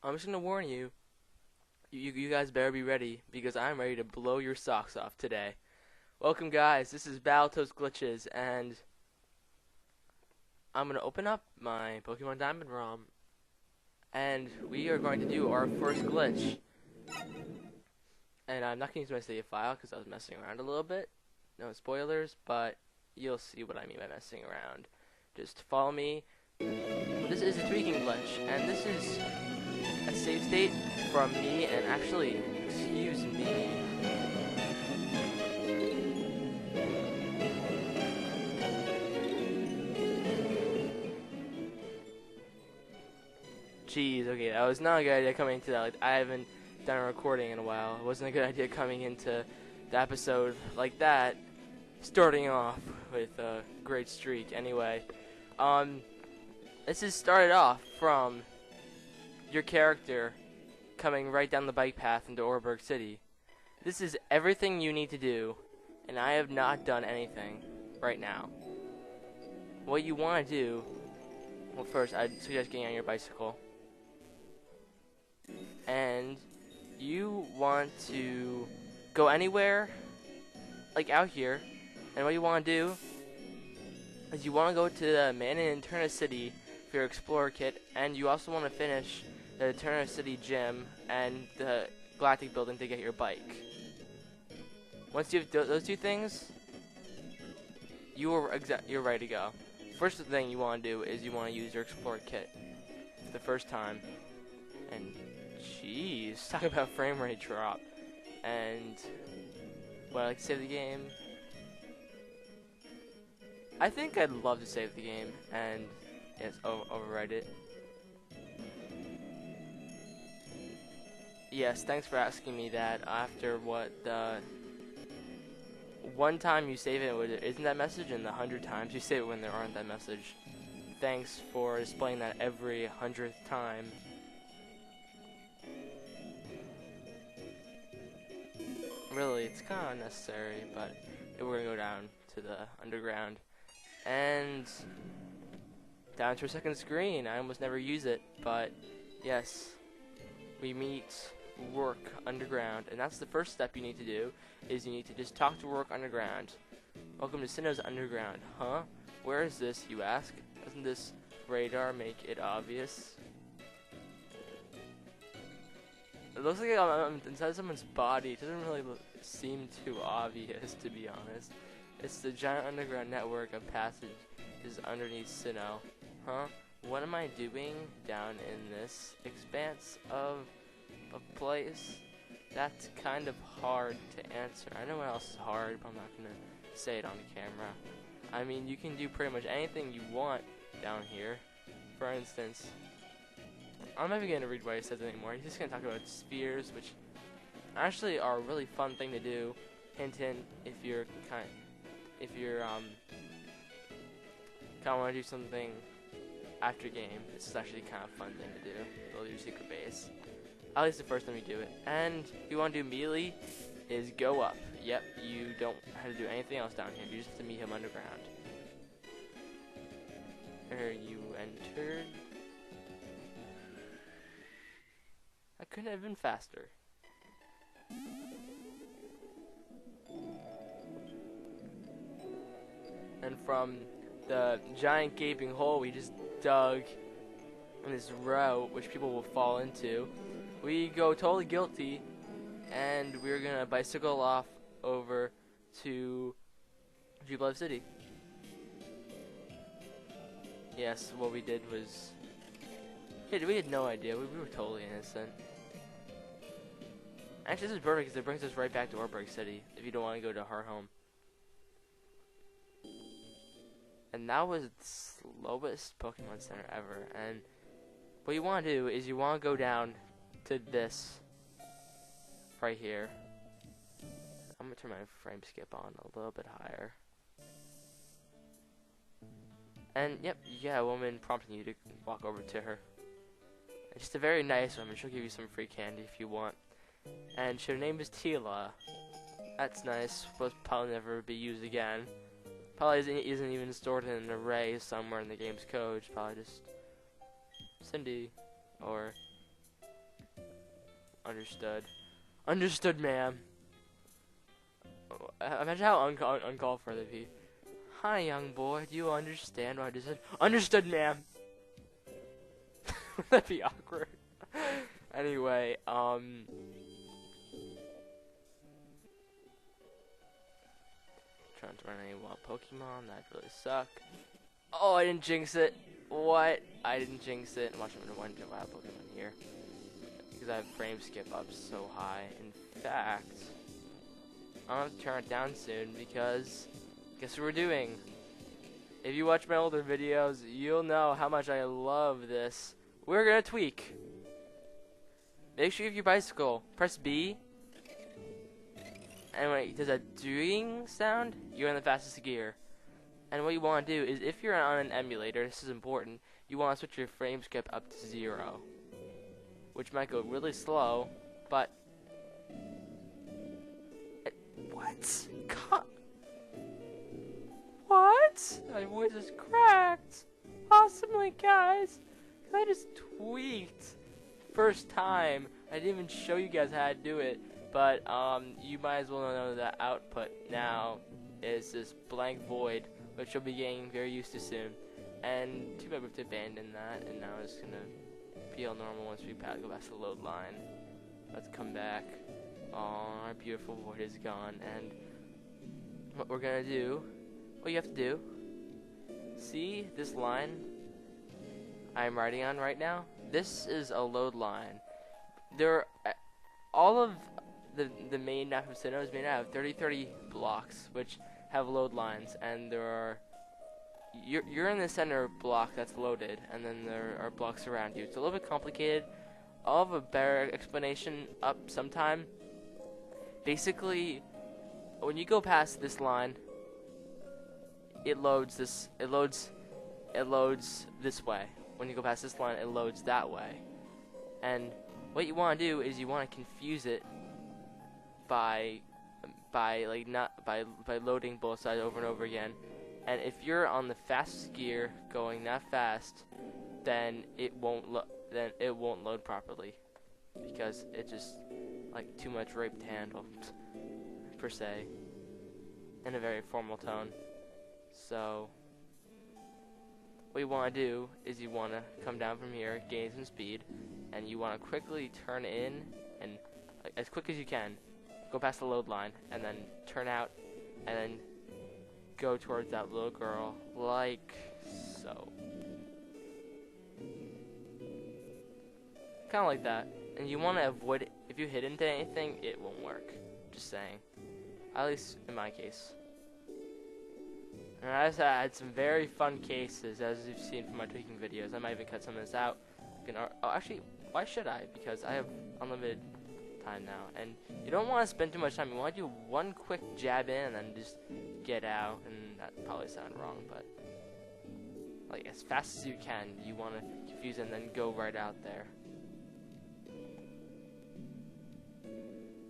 I'm just gonna warn you. You guys better be ready because I'm ready to blow your socks off today. Welcome, guys. This is BttlTst Glitches, and I'm gonna open up my Pokemon Diamond ROM, and we are going to do our first glitch. And I'm not gonna use my save file because I was messing around a little bit. No spoilers, but you'll see what I mean by messing around. Just follow me. This is a tweaking glitch, and this is a save state from me, and actually, excuse me. Jeez, okay, that was not a good idea coming into that. Like, I haven't done a recording in a while. It wasn't a good idea coming into the episode like that, starting off with a great streak. Anyway, this is started off from your character coming right down the bike path into Oreburgh City. This is everything you need to do, and I have not done anything right now. What you want to do, well, first I'd suggest getting on your bicycle, and you want to go anywhere, like out here, and what you want to do is you want to go to the Man in Eterna City for your Explorer kit, and you also want to finish the Eterna City Gym and the Galactic Building to get your bike. Once you have those two things, you're ready to go. First thing you want to do is you want to use your Explorer kit for the first time. And jeez, talk about frame rate drop. And would I like to save the game? I think I'd love to save the game and yes, overwrite it. Yes, thanks for asking me that after what one time you save it isn't that message, and the 100 times you save it when there aren't that message. Thanks for displaying that every 100th time. Really, it's kind of unnecessary, but we're gonna go down to the underground and down to our second screen. I almost never use it, but yes, we meet Rourke underground, and that's the first step you need to do, is you need to just talk to Rourke underground. Welcome to Sinnoh's underground. Huh? Where is this, you ask? Doesn't this radar make it obvious? It looks like I'm inside someone's body. It doesn't really seem too obvious, to be honest. It's the giant underground network of passages underneath Sinnoh. Huh? What am I doing down in this expanse of a place? That's kind of hard to answer. I know what else is hard, but I'm not gonna say it on the camera. I mean, you can do pretty much anything you want down here. For instance, I'm not even gonna read what he says anymore. He's just gonna talk about spheres, which actually are a really fun thing to do. Hint, hint. If you're kind of want to do something after game, this is actually kind of fun thing to do. Build your secret base. At least the first time you do it. And if you want to do immediately, is go up. Yep, you don't have to do anything else down here. You just have to meet him underground. There you entered. I couldn't have been faster. And from the giant gaping hole we just dug in this route, which people will fall into, we go totally guilty, and we're gonna bicycle off over to Jubilife City. Yes, what we did was, we had no idea. We were totally innocent. Actually, this is perfect because it brings us right back to Oreburgh City if you don't want to go to our home. And that was the slowest Pokemon Center ever. And what you want to do is you want to go down to this right here. I'm going to turn my frame skip on a little bit higher. And yep, you got a woman prompting you to walk over to her. And just a very nice woman. She'll give you some free candy if you want. And her name is Tila. That's nice. Will probably never be used again. Probably isn't even stored in an array somewhere in the game's code. It's probably just Cindy or Understood. Understood, ma'am. Imagine how uncalled for they'd be. Hi, young boy. Do you understand what I just said? Understood, ma'am. That'd be awkward. Anyway, trying to run any wild Pokemon. That'd really suck. Oh, I didn't jinx it. What? I didn't jinx it. Watch, I'm gonna run into wild Pokemon here because I have frame skip up so high. In fact, I'll have to turn it down soon because guess what we're doing? If you watch my older videos, you'll know how much I love this. We're gonna tweak. Make sure you have your bicycle. Press B. And wait, does that doing sound? You're in the fastest gear. And what you want to do is, if you're on an emulator, this is important, you want to switch your frame skip up to 0. Which might go really slow, but... What? What? My voice is cracked. Awesomely, guys. I just tweaked. First time. I didn't even show you guys how to do it. But you might as well know that output now is this blank void, which you'll be getting very used to soon. And too bad we have to abandon that, and now it's gonna feel normal once we go back to the load line. Let's come back. Oh, our beautiful void is gone, and what we're gonna do, what you have to do, see this line I'm riding on right now? This is a load line. All of the main map of Sinnoh is made out of 30 blocks, which have load lines, and there are you're in the center block that's loaded, and then there are blocks around you. It's a little bit complicated. I'll have a better explanation up sometime. Basically, when you go past this line, it loads this way. When you go past this line, it loads that way. And what you want to do is you want to confuse it by loading both sides over and over again. And if you're on the fastest gear going that fast, then it won't load properly because it's just like too much rape to handle per se in a very formal tone. So what you want to do is you want to come down from here, gain some speed, and you want to quickly turn in and as quick as you can go past the load line and then turn out and then go towards that little girl like so. Kind of like that. And you want to avoid it. If you hit into anything, it won't work. Just saying. At least in my case. And I just had some very fun cases, as you've seen from my tweaking videos. I might even cut some of this out. Actually, why should I? Because I have unlimited time now. And you don't want to spend too much time. You want to do one quick jab in and then just get out. And that probably sounds wrong, but like as fast as you can, you want to confuse and then go right out there.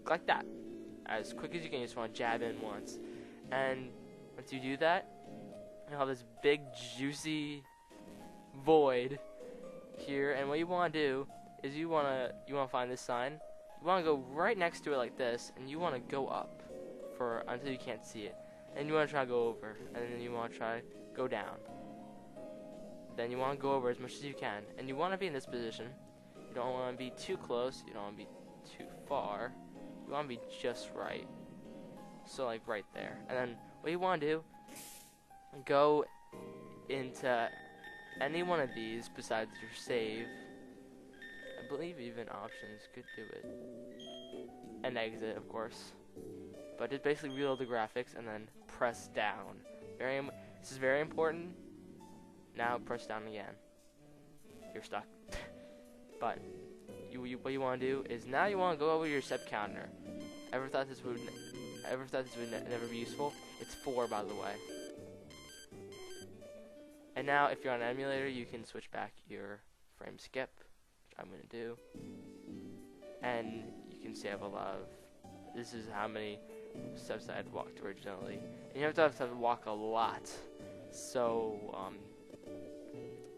Like that. As quick as you can, you just want to jab in once. And once you do that, you'll have this big juicy void here, and what you want to do is you want to find this sign. You want to go right next to it like this, and you want to go up until you can't see it. And you want to try to go over, and then you want to try to go down. Then you want to go over as much as you can, and you want to be in this position. You don't want to be too close, you don't want to be too far. You want to be just right. So like right there. And then what you want to do, go into any one of these besides your save. I believe even options could do it. And exit, of course. But just basically reload the graphics and then press down. This is very important. Now press down again. You're stuck. But what you want to do is now you want to go over your step counter. Ever thought this would never be useful? It's 4, by the way. And now if you're on an emulator, you can switch back your frame skip, which I'm going to do. And you can save a lot of, this is how many steps I had walked originally. And you have to walk a lot. So,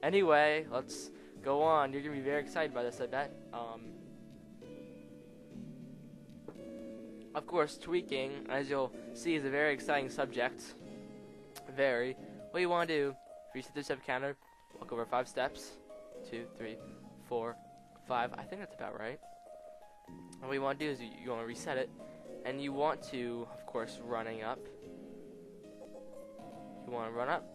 anyway, let's go on. You're going to be very excited by this, I bet. Of course, tweaking, as you'll see, is a very exciting subject. Very. What you want to do, reset the step counter, walk over 5 steps. 2, 3, 4, 5. I think that's about right. And what you want to do is you want to reset it, and you want to, of course, running up. You want to run up,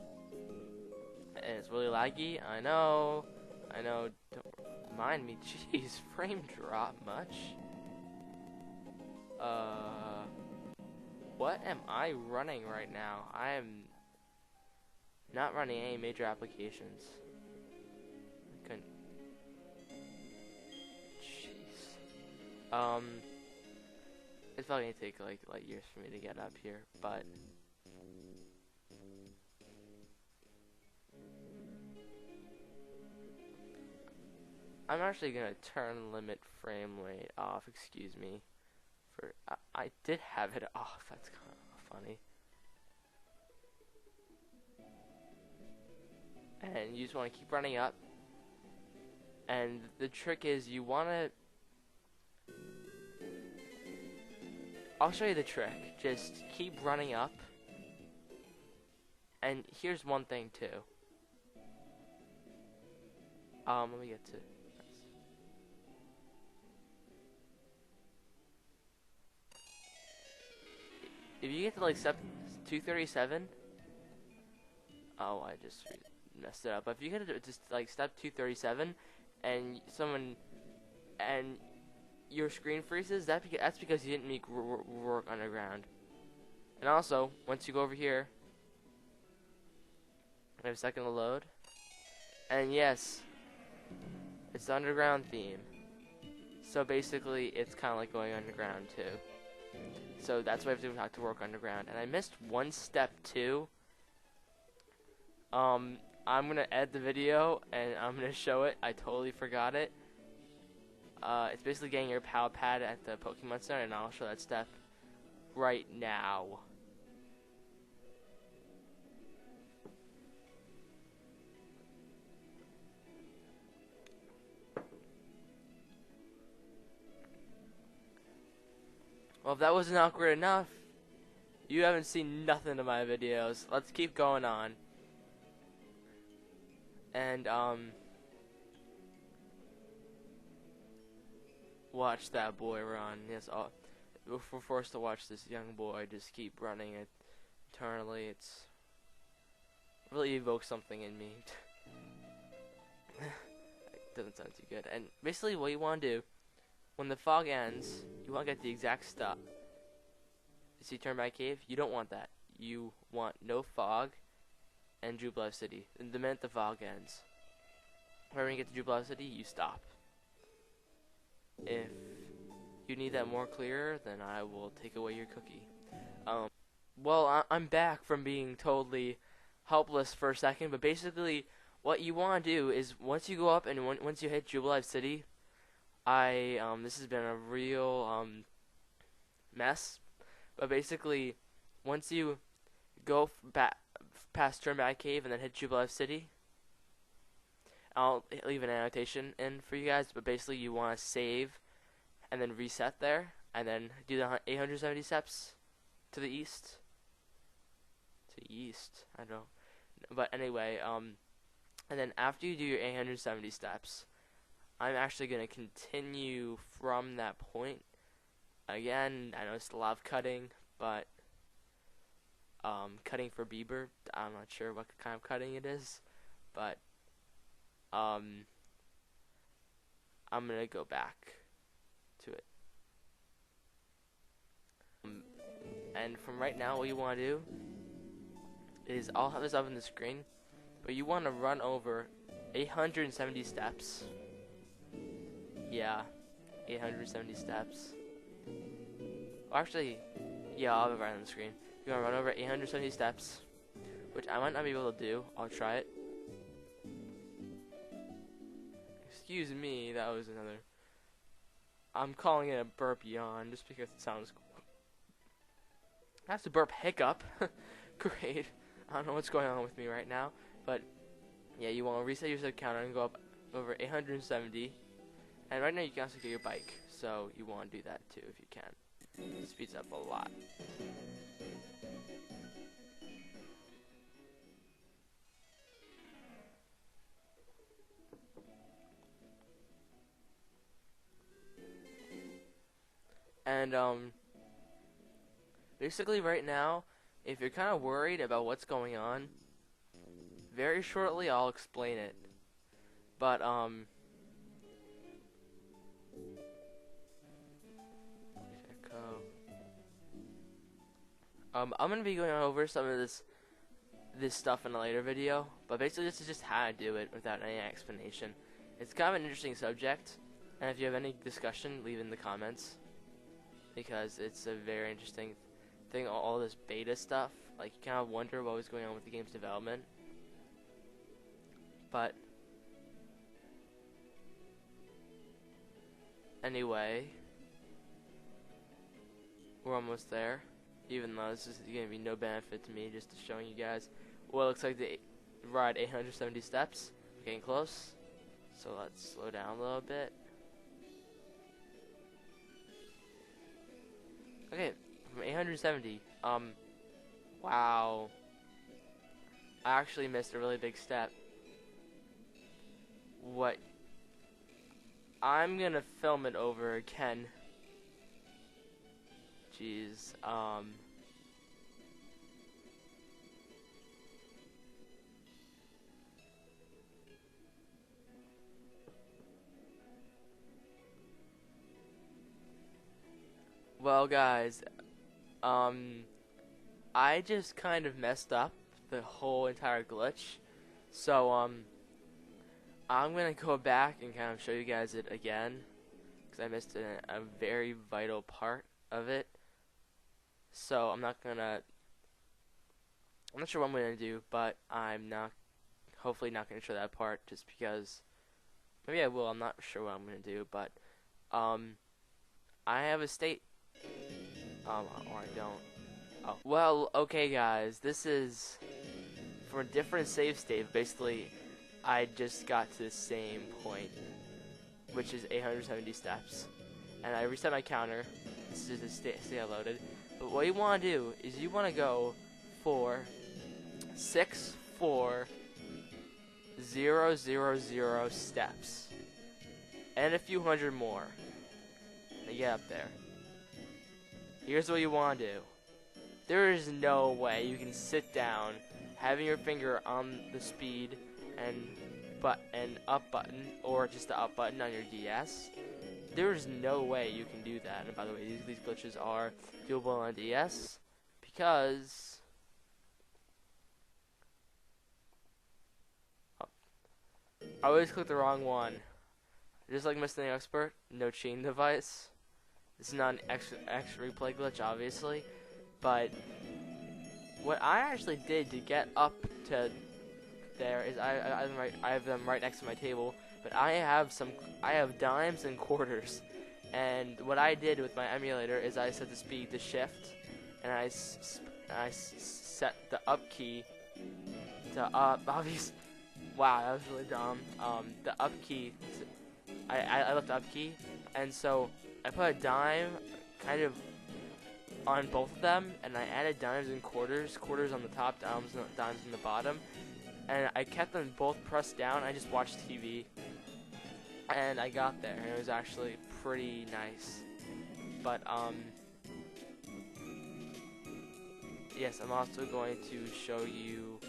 and it's really laggy. I know. Don't mind me. Jeez, frame drop much. What am I running right now? I am not running any major applications. I couldn't. Jeez. It's probably gonna take like light years for me to get up here, but I'm actually gonna turn limit frame rate off. Excuse me. I did have it off. That's kind of funny. And you just want to keep running up. And the trick is you want to. I'll show you the trick. Just keep running up. And here's one thing too. Let me get to. If you get to like step 237, oh, I just messed it up. But if you get to just like step 237, and your screen freezes, that's because you didn't make work underground. And also, once you go over here, I have a second to load, and yes, it's the underground theme. So basically, it's kind of like going underground too. So that's why I have to work underground. And I missed one step too. I'm gonna edit the video and I'm gonna show it. I totally forgot it. It's basically getting your power pad at the Pokemon Center, and I'll show that step right now. Well, if that wasn't awkward enough, you haven't seen nothing of my videos. Let's keep going on. And, watch that boy run. Yes, we're forced to watch this young boy just keep running it eternally. It's really evokes something in me. It doesn't sound too good. And basically what you want to do, when the fog ends, you want to get the exact stop. See Turnback Cave? You don't want that. You want no fog and Jubilife City. And the minute the fog ends, when you get to Jubilife City, you stop. If you need that more clear, then I will take away your cookie. Well, I'm back from being totally helpless for a second, but basically what you want to do is once you go up and once you hit Jubilife City, this has been a real mess, but basically once you go past Turnback Cave and then hit Jubilife City, I'll leave an annotation in for you guys, but basically you want to save and then reset there and then do the 870 steps to the east. I don't know. But anyway, and then after you do your 870 steps, I'm actually going to continue from that point. Again, I know it's a lot of cutting, but cutting for Bieber, I'm not sure what kind of cutting it is, but I'm going to go back to it. And from right now, what you want to do is, I'll have this up on the screen, but you want to run over 870 steps. Yeah, 870 steps. Well, actually, yeah, I'll have it right on the screen. You want to run over 870 steps, which I might not be able to do. I'll try it. Excuse me, that was another. I'm calling it a burp yawn just because it sounds cool. That's a burp hiccup. Great. I don't know what's going on with me right now, but yeah, you want to reset your set counter and go up over 870. And right now you can also get your bike, so you want to do that too if you can. Speeds up a lot. And basically right now, if you're kind of worried about what's going on, very shortly I'll explain it. But I'm gonna be going over some of this stuff in a later video, but basically this is just how to do it without any explanation. It's kind of an interesting subject, and if you have any discussion, leave it in the comments, because it's a very interesting thing. All this beta stuff, like you kind of wonder what was going on with the game's development. But anyway, we're almost there. Even though this is going to be no benefit to me, just to showing you guys what it looks like to ride 870 steps. We're getting close, so let's slow down a little bit. Okay, from 870, wow. I actually missed a really big step. What? I'm gonna film it over again. Jeez, well guys, I just kind of messed up the whole entire glitch, so I'm gonna go back and kind of show you guys it again, because I missed a very vital part of it. So I'm not sure what I'm gonna do, but I'm hopefully not gonna show that part, just because maybe I will. I'm not sure what I'm gonna do, but I have a state, or I don't. Oh well, okay guys, this is for a different save state. Basically, I just got to the same point, which is 870 steps, and I reset my counter. This is the state I loaded. But what you want to do is you want to go for 64000 steps, and a few hundred more to get up there. Here's what you want to do. There is no way you can sit down, having your finger on the speed and up button, or just the up button on your DS. There is no way you can do that. And by the way, these glitches are doable on DS, because I always click the wrong one. Just like Mr. the Expert, no cheating device. This is not an extra replay glitch, obviously, but what I actually did to get up to there is I have them right next to my table, but I have dimes and quarters, and what I did with my emulator is I set the speed to shift, and I set the up key to up. Obviously, wow, that was really dumb. The up key, I left up key, and so I put a dime kind of on both of them, and I added dimes and quarters on the top, dimes on the bottom, and I kept them both pressed down. I just watched TV, and I got there, and it was actually pretty nice. But yes, I'm also going to show you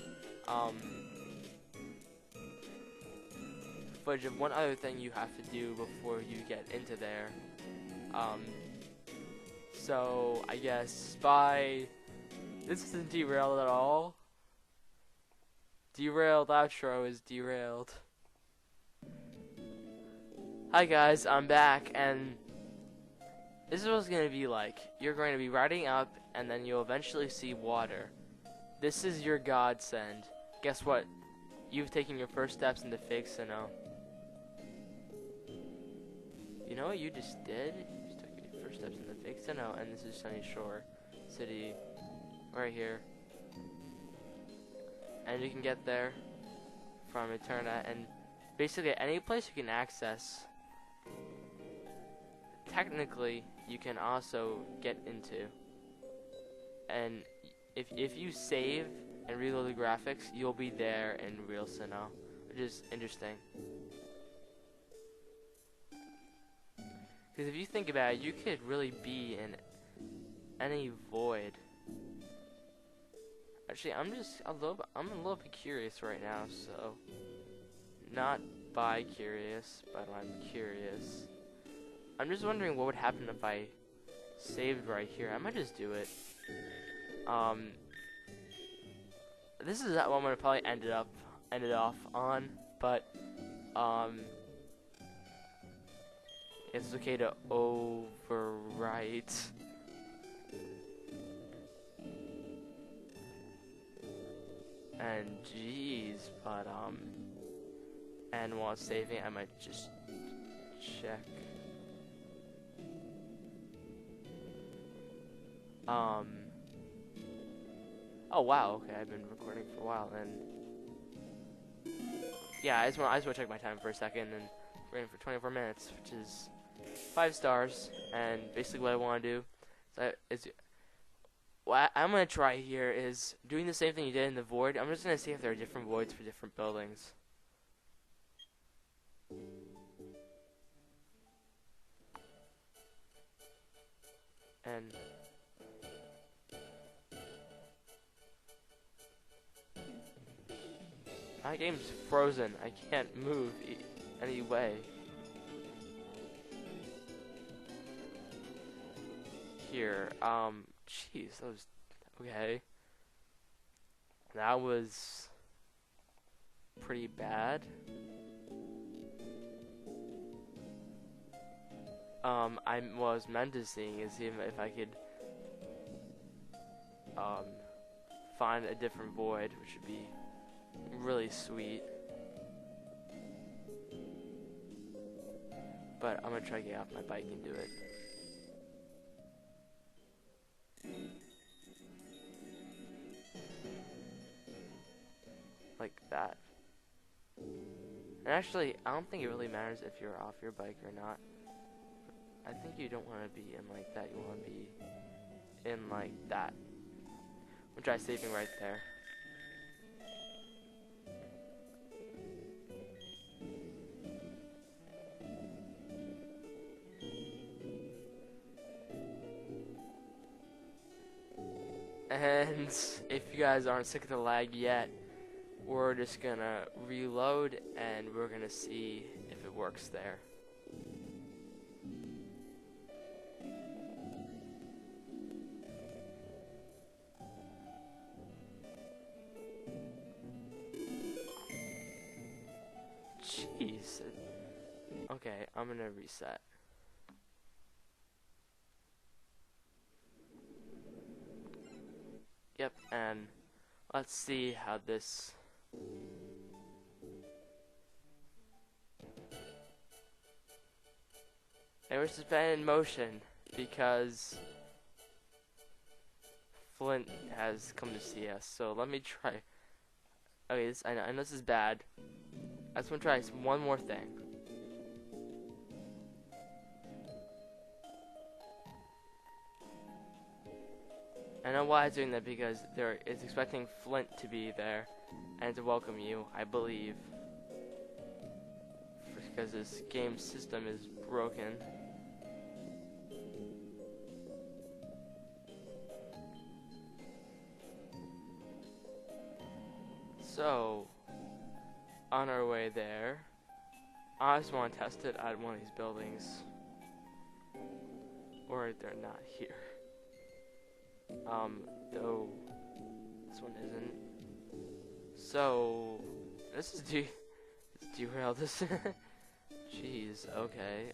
footage of one other thing you have to do before you get into there. So I guess this isn't derailed at all. Derailed outro is derailed. Hi guys, I'm back, and this is what it's gonna be like. You're going to be riding up, and then you'll eventually see water. This is your godsend. Guess what? You've taken your first steps into Fig Sinnoh. You know what you just did? You just took your first steps into Fig Sinnoh, and this is Sunny Shore City, right here. And you can get there from Eterna, and basically any place you can access technically you can also get into. And if you save and reload the graphics, you'll be there in real Sinnoh, which is interesting. Because if you think about it, you could really be in any void. Actually, I'm a little bit curious right now, so not bi-curious, but I'm curious. I'm just wondering what would happen if I saved right here. I might just do it. This is what I'm gonna probably end it off on, but it's okay to overwrite. And jeez, but and while saving, I might just check. Oh wow, okay, I've been recording for a while, and yeah, I just want to check my time for a second, and we're in for 24 minutes, which is 5 stars, and basically what I want to do is what I'm going to try here is doing the same thing you did in the void. I'm just going to see if there are different voids for different buildings. And my game's frozen. I can't move any way. Here, jeez, that was okay. That was pretty bad. I was meant to see is if I could find a different void, which would be really sweet. But I'm gonna try to get off my bike and do it. Like that. And actually, I don't think it really matters if you're off your bike or not. I think you don't want to be in like that. You want to be in like that. We'll try saving right there. And if you guys aren't sick of the lag yet, we're just gonna reload and we're gonna see if it works there. Jeez. Okay, I'm gonna reset. Yep, and let's see how this... It was suspended in motion because Flint has come to see us. So let me try. Okay, I know this is bad. I just want to try one more thing. I know why it's doing that because it's expecting Flint to be there and to welcome you, I believe. Because this game system is broken. So, on our way there, I just want to test it at one of these buildings. Or they're not here. Though this one isn't. So this is derailed. This jeez, okay.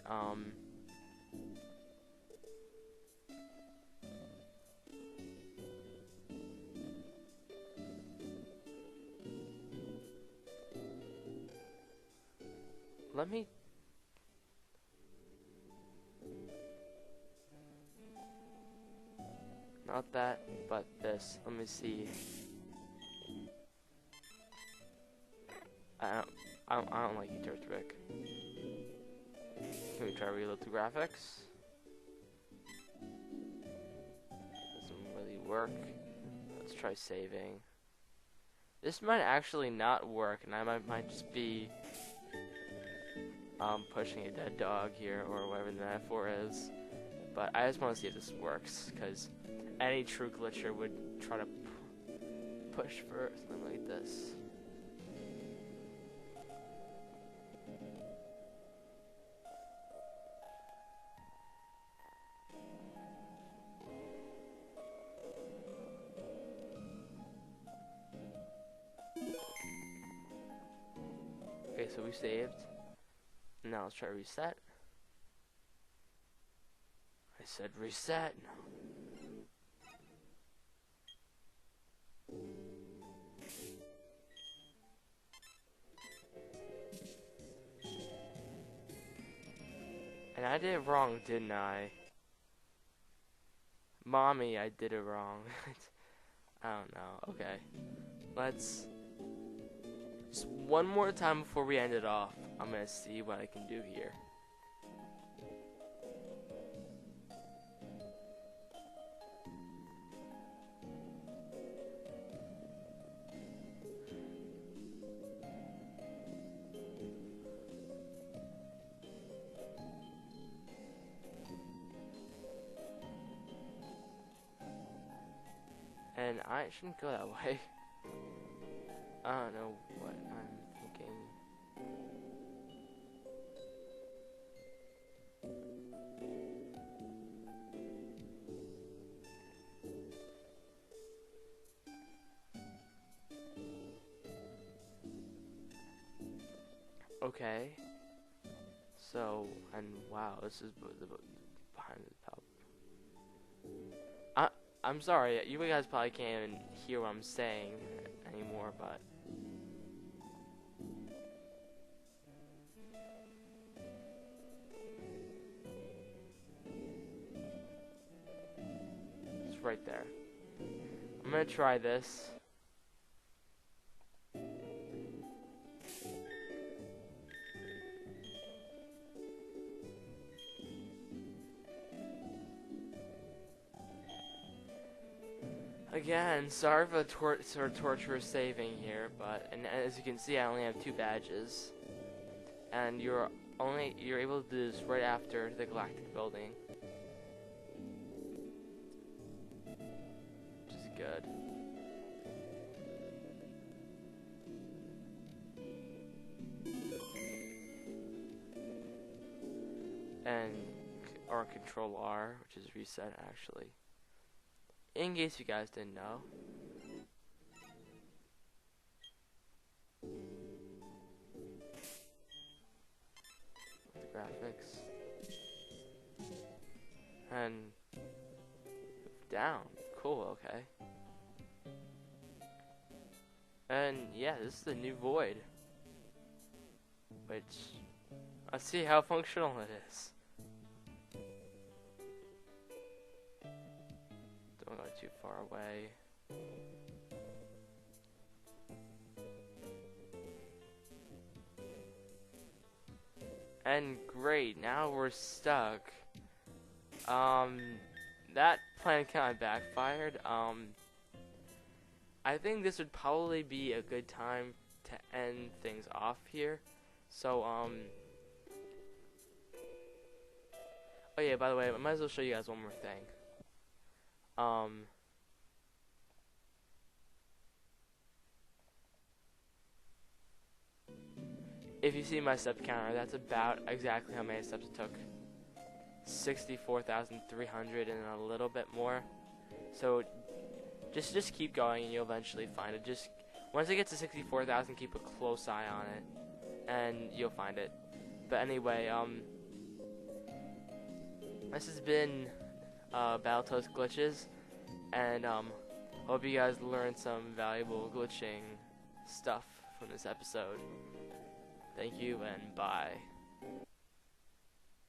Let me not that, but this. Let me see. I don't like Eterna. Can we try to reload the graphics? work. Let's try saving. This might actually not work, and I might just be pushing a dead dog here, or whatever the metaphor is. But I just want to see if this works, because any true glitcher would try to push for something like this. Okay, so we saved. Now let's try reset. I said reset. And I did it wrong, didn't I? Mommy, I did it wrong. I don't know. Okay. Let's... Just one more time before we end it off. I'm gonna see what I can do here. And I shouldn't go that way. I don't know what I'm thinking. Okay. So, and wow, this is behind the top. I'm sorry, you guys probably can't even hear what I'm saying anymore, but it's right there. I'm gonna try this. Again, sorry for the torturous saving here, but and as you can see, I only have 2 badges, and you're able to do this right after the Galactic Building, which is good. And or Control R, which is reset actually. In case you guys didn't know. The graphics. And down. Cool, okay. And yeah, this is the new Void. Which, let's see how functional it is. Don't go too far away. And great, now we're stuck. That plan kind of backfired. I think this would probably be a good time to end things off here. So, oh yeah, by the way, I might as well show you guys one more thing. If you see my step counter, that's about exactly how many steps it took. 64,300 and a little bit more. So just keep going and you'll eventually find it. Just once it gets to 64,000, keep a close eye on it and you'll find it. But anyway, this has been BttlTst glitches, and hope you guys learned some valuable glitching stuff from this episode. Thank you and bye.